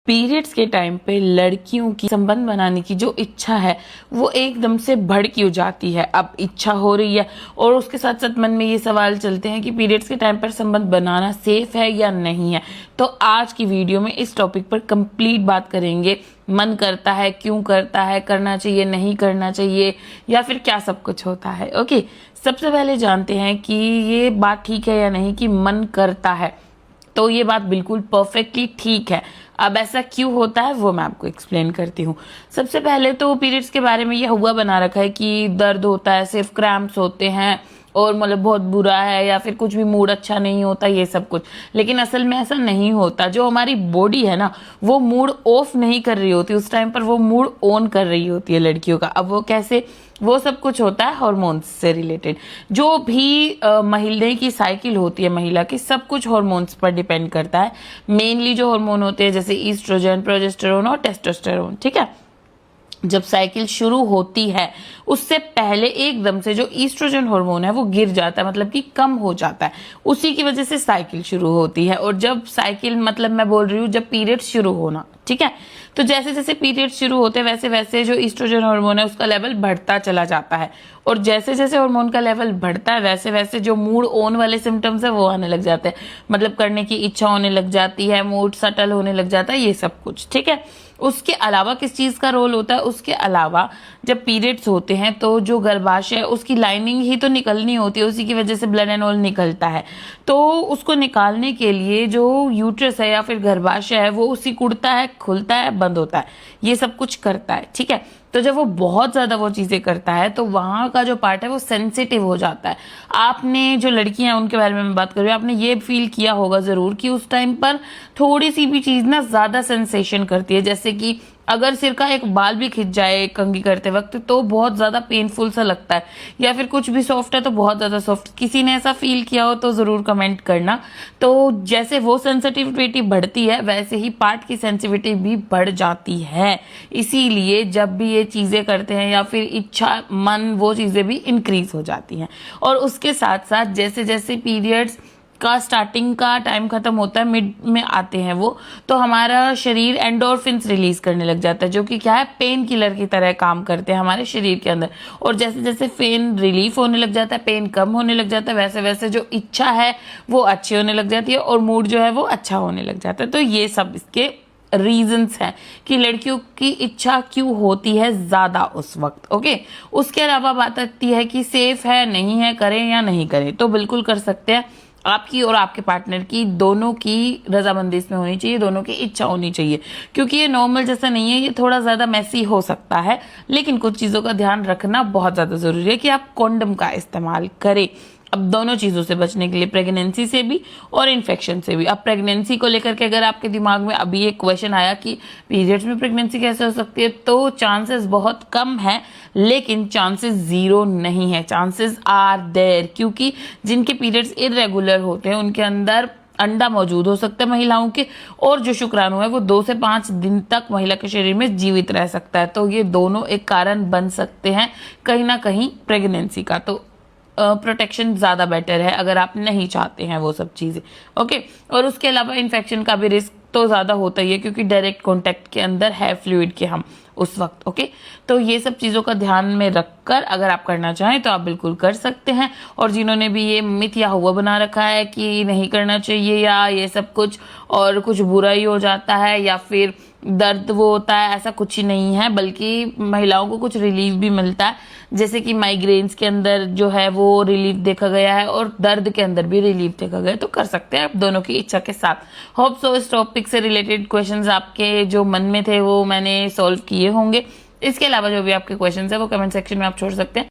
Periods के time पे लड़कियों की संबंध बनाने की जो इच्छा है वो एकदम से भड़की हो जाती है। अब इच्छा हो रही है और उसके साथ साथ मन में ये सवाल चलते हैं कि पीरियड्स के टाइम पर संबंध बनाना सेफ है या नहीं है। तो आज की वीडियो में इस टॉपिक पर कंप्लीट बात करेंगे। मन करता है, क्यों करता है, करना चाहिए, नहीं करना चाहिए, या फिर क्या सब कुछ होता है। ओके, सबसे पहले जानते हैं कि ये बात ठीक है या नहीं कि मन करता है। तो ये बात बिल्कुल परफेक्टली ठीक है। अब ऐसा क्यों होता है वो मैं आपको एक्सप्लेन करती हूँ। सबसे पहले तो पीरियड्स के बारे में ये हुआ बना रखा है कि दर्द होता है, सिर्फ क्रैम्प्स होते हैं और मतलब बहुत बुरा है, या फिर कुछ भी मूड अच्छा नहीं होता, ये सब कुछ। लेकिन असल में ऐसा नहीं होता। जो हमारी बॉडी है ना, वो मूड ऑफ नहीं कर रही होती, उस टाइम पर वो मूड ऑन कर रही होती है लड़कियों का। अब वो कैसे, वो सब कुछ होता है हार्मोन्स से रिलेटेड। जो भी महीने की साइकिल होती है महिला की, सब कुछ हार्मोन्स पर डिपेंड करता है। मेनली जो हार्मोन होते हैं जैसे ईस्ट्रोजन, प्रोजेस्टेरोन और टेस्टोस्टेरोन, ठीक है। जब साइकिल शुरू होती है उससे पहले एकदम से जो ईस्ट्रोजन हार्मोन है वो गिर जाता है, मतलब कि कम हो जाता है। उसी की वजह से साइकिल शुरू होती है। और जब साइकिल, मतलब मैं बोल रही हूँ जब पीरियड शुरू होना, ठीक है, तो जैसे जैसे पीरियड शुरू होते हैं वैसे वैसे जो ईस्ट्रोजन हार्मोन है उसका लेवल बढ़ता चला जाता है। और जैसे जैसे हार्मोन का लेवल बढ़ता है वैसे वैसे जो मूड ऑन वाले सिम्टम्स है वो आने लग जाते हैं। मतलब करने की इच्छा होने लग जाती है, मूड सटल होने लग जाता है, ये सब कुछ, ठीक है। उसके अलावा किस चीज का रोल होता है, उसके अलावा जब पीरियड्स होते हैं तो जो गर्भाशय है उसकी लाइनिंग ही तो निकलनी होती है, उसी की वजह से ब्लड एंड ऑल निकलता है। तो उसको निकालने के लिए जो यूट्रस है या फिर गर्भाशय है वो उसी कुड़ता है, खुलता है, बंद होता है, ये सब कुछ करता है, ठीक है। तो जब वो बहुत ज्यादा वो चीजें करता है तो वहां का जो पार्ट है वो सेंसिटिव हो जाता है। आपने, जो लड़कियां हैं उनके बारे में मैं बात कर रही हूँ, आपने ये फील किया होगा जरूर कि उस टाइम पर थोड़ी सी भी चीज ना ज्यादा सेंसेशन करती है। जैसे कि अगर सिर का एक बाल भी खिंच जाए कंघी करते वक्त तो बहुत ज्यादा पेनफुल सा लगता है, या फिर कुछ भी सॉफ्ट है तो बहुत ज्यादा सॉफ्ट। किसी ने ऐसा फील किया हो तो जरूर कमेंट करना। तो जैसे वो सेंसिटिविटी बढ़ती है वैसे ही पार्ट की सेंसिटिविटी भी बढ़ जाती है। इसीलिए जब भी ये चीजें करते हैं या फिर इच्छा, मन, वो चीजें भी इंक्रीज हो जाती हैं। और उसके साथ साथ जैसे जैसे पीरियड्स का स्टार्टिंग का टाइम खत्म होता है, मिड में आते हैं वो, तो हमारा शरीर एंडोर्फिन्स रिलीज करने लग जाता है, जो कि क्या है, पेन किलर की तरह काम करते हैं हमारे शरीर के अंदर। और जैसे जैसे पेन रिलीफ होने लग जाता है, पेन कम होने लग जाता है, वैसे वैसे जो इच्छा है वो अच्छी होने लग जाती है और मूड जो है वो अच्छा होने लग जाता है। तो ये सब इसके रीजंस हैं कि लड़कियों की इच्छा क्यों होती है ज्यादा उस वक्त। ओके, उसके अलावा बात आती है कि सेफ है, नहीं है, करें या नहीं करें। तो बिल्कुल कर सकते हैं। आपकी और आपके पार्टनर की दोनों की रजामंदी इसमें होनी चाहिए, दोनों की इच्छा होनी चाहिए। क्योंकि ये नॉर्मल जैसा नहीं है, ये थोड़ा ज्यादा मैसी हो सकता है। लेकिन कुछ चीजों का ध्यान रखना बहुत ज्यादा जरूरी है कि आप कॉन्डम का इस्तेमाल करें। अब दोनों चीजों से बचने के लिए, प्रेगनेंसी से भी और इन्फेक्शन से भी। अब प्रेगनेंसी को लेकर के अगर आपके दिमाग में अभी ये क्वेश्चन आया कि पीरियड्स में प्रेगनेंसी कैसे हो सकती है, तो चांसेस बहुत कम है, लेकिन चांसेस जीरो नहीं है, चांसेस आर देयर। क्योंकि जिनके पीरियड्स इरेगुलर होते हैं उनके अंदर अंडा मौजूद हो सकता है महिलाओं के, और जो शुक्राणु है वो 2 से 5 दिन तक महिला के शरीर में जीवित रह सकता है। तो ये दोनों एक कारण बन सकते हैं कहीं ना कहीं प्रेगनेंसी का। तो प्रोटेक्शन ज़्यादा बेटर है अगर आप नहीं चाहते हैं वो सब चीज़ें। ओके, और उसके अलावा इन्फेक्शन का भी रिस्क तो ज़्यादा होता ही है क्योंकि डायरेक्ट कांटेक्ट के अंदर है फ्लूइड के हम उस वक्त। ओके, तो ये सब चीज़ों का ध्यान में रखकर अगर आप करना चाहें तो आप बिल्कुल कर सकते हैं। और जिन्होंने भी ये मिथ या हुआ बना रखा है कि नहीं करना चाहिए या ये सब कुछ और कुछ बुरा ही हो जाता है या फिर दर्द वो होता है, ऐसा कुछ ही नहीं है, बल्कि महिलाओं को कुछ रिलीफ भी मिलता है। जैसे कि माइग्रेन्स के अंदर जो है वो रिलीफ देखा गया है और दर्द के अंदर भी रिलीफ देखा गया है। तो कर सकते हैं आप दोनों की इच्छा के साथ। होप सो इस टॉपिक से रिलेटेड क्वेश्चंस आपके जो मन में थे वो मैंने सॉल्व किए होंगे। इसके अलावा जो भी आपके क्वेश्चंस है वो कमेंट सेक्शन में आप छोड़ सकते हैं।